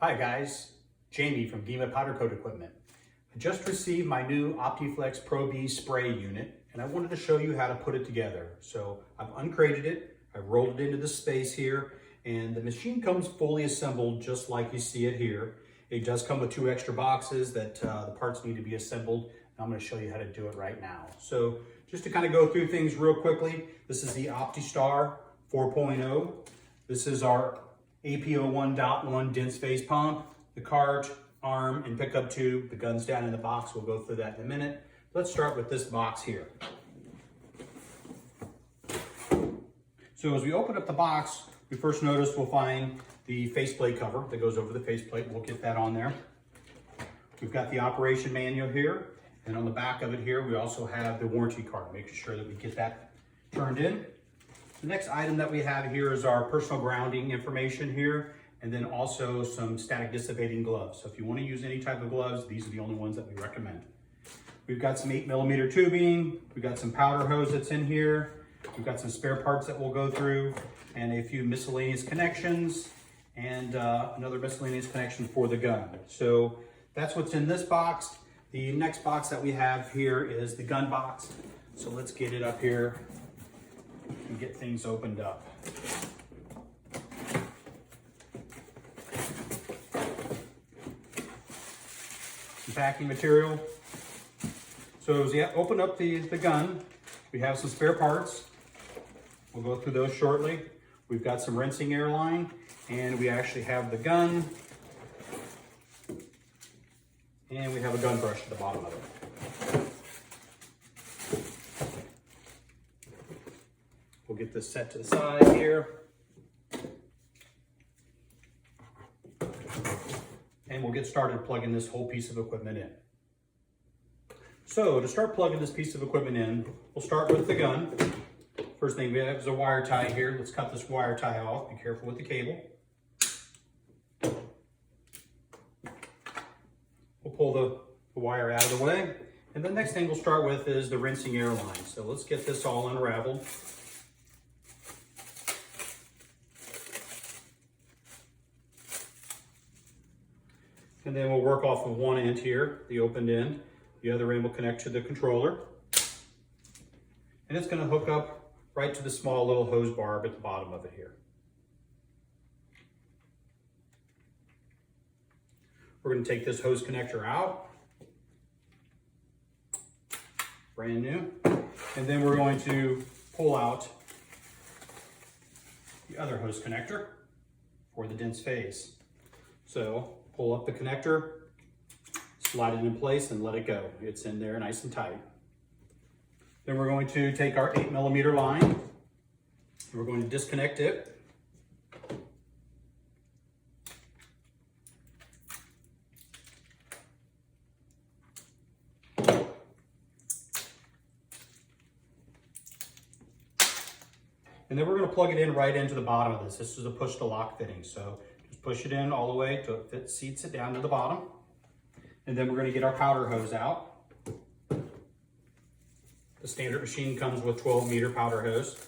Hi guys, Jamie from Gima Powder Coat Equipment. I just received my new OptiFlex Pro B Spray unit and I wanted to show you how to put it together. So I've uncrated it, I've rolled it into the space here, and the machine comes fully assembled just like you see it here. It does come with 2 extra boxes that the parts need to be assembled, and I'm going to show you how to do it right now. So just to kind of go through things real quickly, this is the OptiStar 4.0. This is our APO 1.1 dense phase pump, the cart, arm, and pickup tube. The gun's down in the box. We'll go through that in a minute. Let's start with this box here. So as we open up the box, we first notice we'll find the faceplate cover that goes over the faceplate. We'll get that on there. We've got the operation manual here, and on the back of it here, we also have the warranty card, making sure that we get that turned in. The next item that we have here is our personal grounding information here, and then also some static dissipating gloves. So if you want to use any type of gloves, these are the only ones that we recommend. We've got some 8mm tubing, we've got some powder hose that's in here, we've got some spare parts that we'll go through, and a few miscellaneous connections, and another miscellaneous connection for the gun. So that's what's in this box. The next box that we have here is the gun box. So let's get it up here and get things opened up. Some packing material. So as you open up the gun, we have some spare parts. We'll go through those shortly. We've got some rinsing airline, and we actually have the gun, and we have a gun brush at the bottom of it. We'll get this set to the side here. And we'll get started plugging this whole piece of equipment in. So to start plugging this piece of equipment in, we'll start with the gun. First thing we have is a wire tie here. Let's cut this wire tie off. Be careful with the cable. We'll pull the wire out of the way. And the next thing we'll start with is the rinsing air line. So let's get this all unraveled. And then we'll work off of one end here, the opened end. The other end will connect to the controller. And it's going to hook up right to the small little hose barb at the bottom of it here. We're going to take this hose connector out. Brand new. And then we're going to pull out the other hose connector for the dense phase. So pull up the connector, slide it in place, and let it go. It's in there nice and tight. Then we're going to take our 8mm line, and we're going to disconnect it. And then we're going to plug it in right into the bottom of this. This is a push to lock fitting, so just push it in all the way till it seats it down to the bottom. And then we're going to get our powder hose out. The standard machine comes with 12-meter powder hose.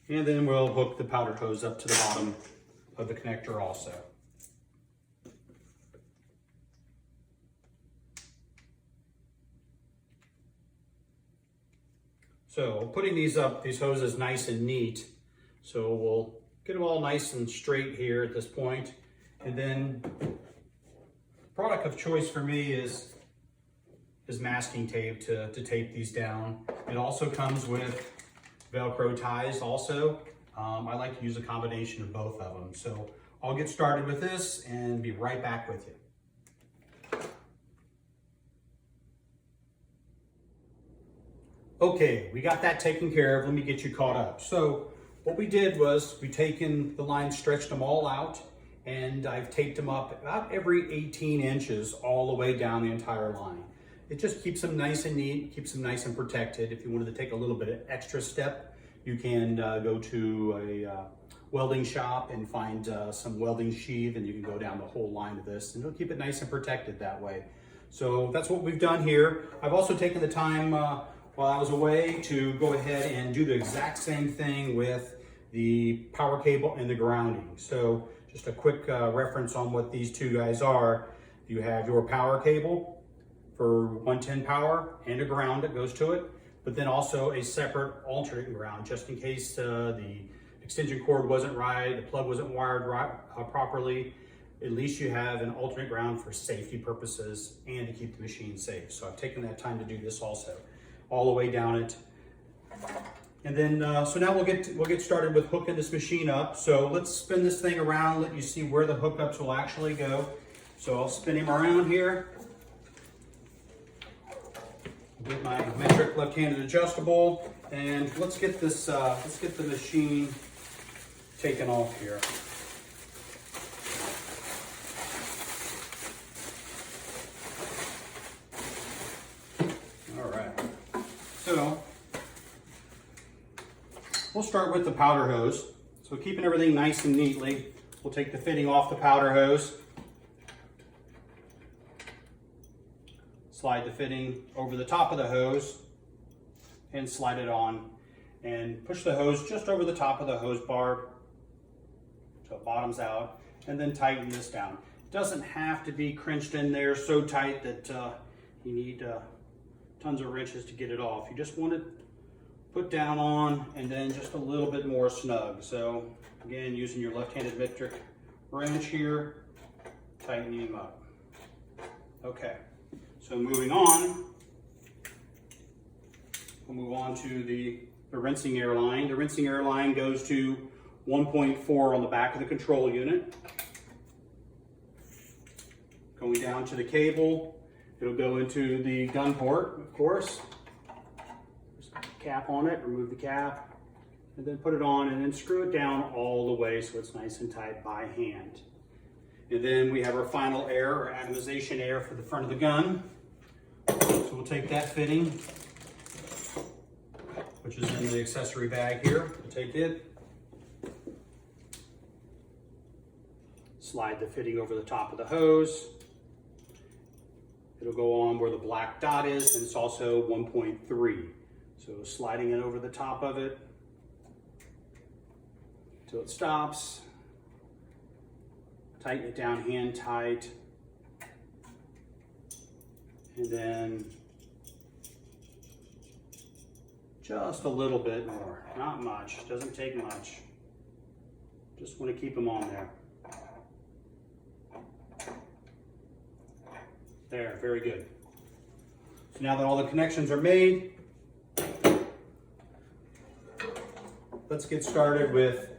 And then we'll hook the powder hose up to the bottom of the connector also. So putting these up, these hoses nice and neat. So we'll get them all nice and straight here at this point. And then product of choice for me is masking tape to tape these down. It also comes with Velcro ties also. I like to use a combination of both of them. So I'll get started with this and be right back with you. Okay, we got that taken care of. Let me get you caught up. So what we did was we taken the lines, stretched them all out, and I've taped them up about every 18 inches all the way down the entire line. It just keeps them nice and neat, keeps them nice and protected. If you wanted to take a little bit of extra step, you can go to a welding shop and find some welding sheath, and you can go down the whole line of this, and it'll keep it nice and protected that way. So that's what we've done here. I've also taken the time while I was away to go ahead and do the exact same thing with the power cable and the grounding. So just a quick reference on what these two guys are. You have your power cable for 110 power and a ground that goes to it, but then also a separate alternate ground just in case the extension cord wasn't right, the plug wasn't wired properly. At least you have an alternate ground for safety purposes and to keep the machine safe. So I've taken that time to do this also, all the way down it. And then, so now we'll get started with hooking this machine up. So let's spin this thing around, let you see where the hookups will actually go. So I'll spin him around here. Get my metric left-handed adjustable, and let's get this, let's get the machine taken off here. All right, so we'll start with the powder hose. So keeping everything nice and neatly, we'll take the fitting off the powder hose. Slide the fitting over the top of the hose and slide it on, and push the hose just over the top of the hose bar so it bottoms out, and then tighten this down. It doesn't have to be crunched in there so tight that you need tons of wrenches to get it off. You just want it put down on and then just a little bit more snug. So again, using your left-handed metric wrench here, tightening him up. Okay. So moving on, we'll move on to the rinsing air line. The rinsing air line goes to 1.4 on the back of the control unit. Going down to the cable, it'll go into the gun port, of course. Just put the cap on it, remove the cap, and then put it on, and then screw it down all the way so it's nice and tight by hand. And then we have our final air, or atomization air, for the front of the gun. So we'll take that fitting, which is in the accessory bag here. We'll take it, slide the fitting over the top of the hose. It'll go on where the black dot is, and it's also 1.3. So sliding it over the top of it until it stops. Tighten it down hand tight, and then just a little bit more, not much, doesn't take much. Just want to keep them on there. There, very good. So now that all the connections are made, let's get started with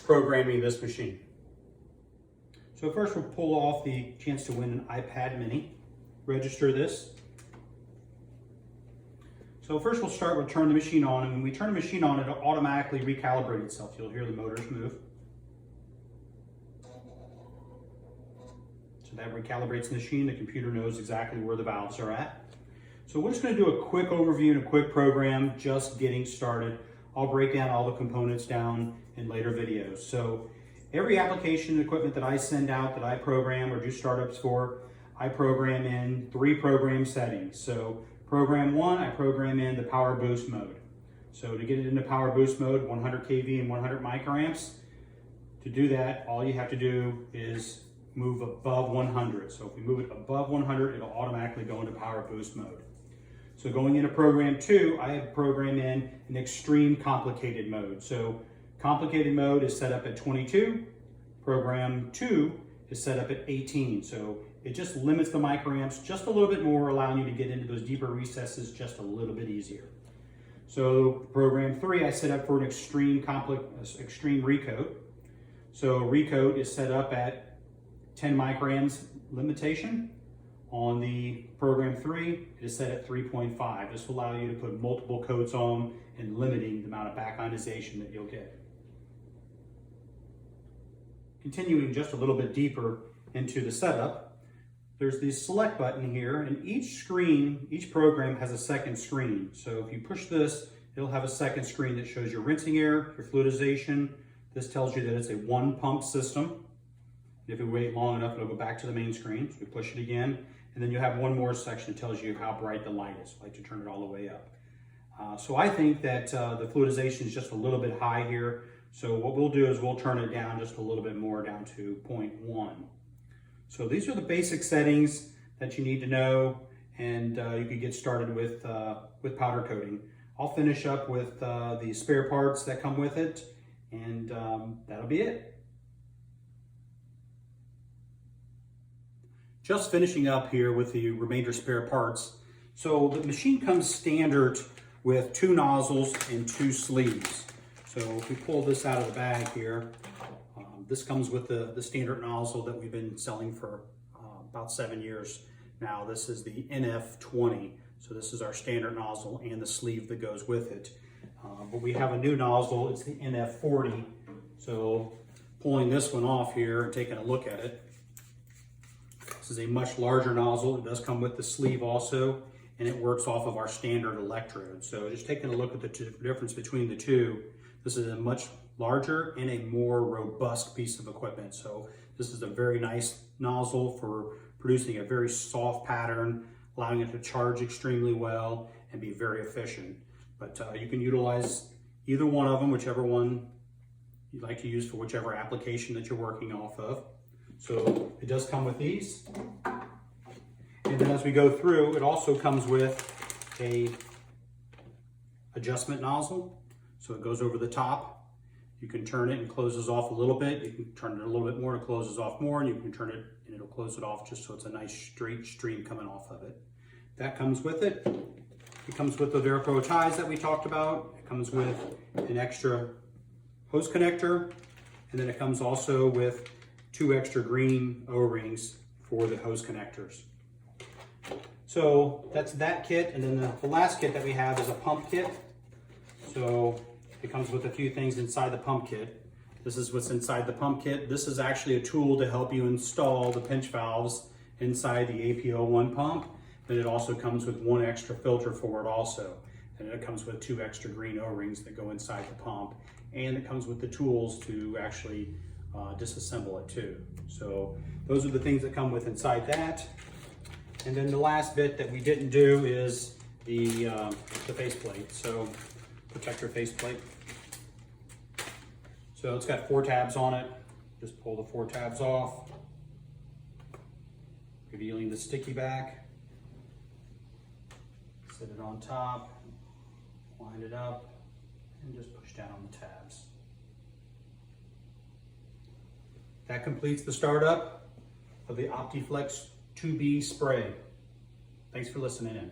programming this machine. So first we'll pull off the Chance to Win an iPad mini, register this. So first we'll start with turn the machine on, and when we turn the machine on, it'll automatically recalibrate itself. You'll hear the motors move. So that recalibrates the machine. The computer knows exactly where the valves are at. So we're just going to do a quick overview and a quick program, just getting started. I'll break down all the components down in later videos. So every application and equipment that I send out, that I program or do startups for, I program in 3 program settings. So program 1, I program in the power boost mode. So to get it into power boost mode, 100 kV and 100 microamps. To do that, all you have to do is move above 100. So if we move it above 100, it'll automatically go into power boost mode. So going into program 2, I have programmed in an extreme complicated mode. So complicated mode is set up at 22. Program 2 is set up at 18. So it just limits the microamps just a little bit more, allowing you to get into those deeper recesses just a little bit easier. So program 3, I set up for an extreme recoat. So recoat is set up at 10 micrams limitation. On the program 3, it is set at 3.5. This will allow you to put multiple coats on and limiting the amount of back ionization that you'll get. Continuing just a little bit deeper into the setup, there's the select button here, and each program has a second screen. So if you push this, It'll have a second screen that shows your rinsing air, your fluidization. This tells you that it's a one pump system. If we wait long enough, it'll go back to the main screen. So we push it again, and then you have one more section that tells you how bright the light is. I like to turn it all the way up. So I think that the fluidization is just a little bit high here. So what we'll do is we'll turn it down just a little bit more, down to 0.1. So these are the basic settings that you need to know, and you can get started with powder coating. I'll finish up with the spare parts that come with it, and that'll be it. Just finishing up here with the remainder spare parts. So the machine comes standard with 2 nozzles and 2 sleeves. So if we pull this out of the bag here, this comes with the standard nozzle that we've been selling for about 7 years now. This is the NF20. So this is our standard nozzle and the sleeve that goes with it. But we have a new nozzle, it's the NF40. So pulling this one off here and taking a look at it, this is a much larger nozzle. It does come with the sleeve also, and it works off of our standard electrode. So just taking a look at the difference between the two, this is a much larger and a more robust piece of equipment. So this is a very nice nozzle for producing a very soft pattern, allowing it to charge extremely well and be very efficient. But you can utilize either one of them, whichever one you'd like to use for whichever application that you're working off of. So it does come with these. And then as we go through, it also comes with a adjustment nozzle. So it goes over the top. You can turn it and closes off a little bit. You can turn it a little bit more and it closes off more, and you can turn it and it'll close it off just so it's a nice straight stream coming off of it. That comes with it. It comes with the Velcro ties that we talked about. It comes with an extra hose connector, and then it comes also with 2 extra green O-rings for the hose connectors. So that's that kit, and then the last kit that we have is a pump kit. So it comes with a few things inside the pump kit. This is what's inside the pump kit. This is actually a tool to help you install the pinch valves inside the AP01 pump. But it also comes with 1 extra filter for it also. And it comes with 2 extra green O-rings that go inside the pump. And it comes with the tools to actually disassemble it too. So those are the things that come with inside that. And then the last bit that we didn't do is the faceplate. So protector faceplate. So it's got 4 tabs on it. Just pull the 4 tabs off, revealing the sticky back. Set it on top, wind it up, and just push down on the tabs. That completes the startup of the OptiFlex 2B Spray. Thanks for listening in.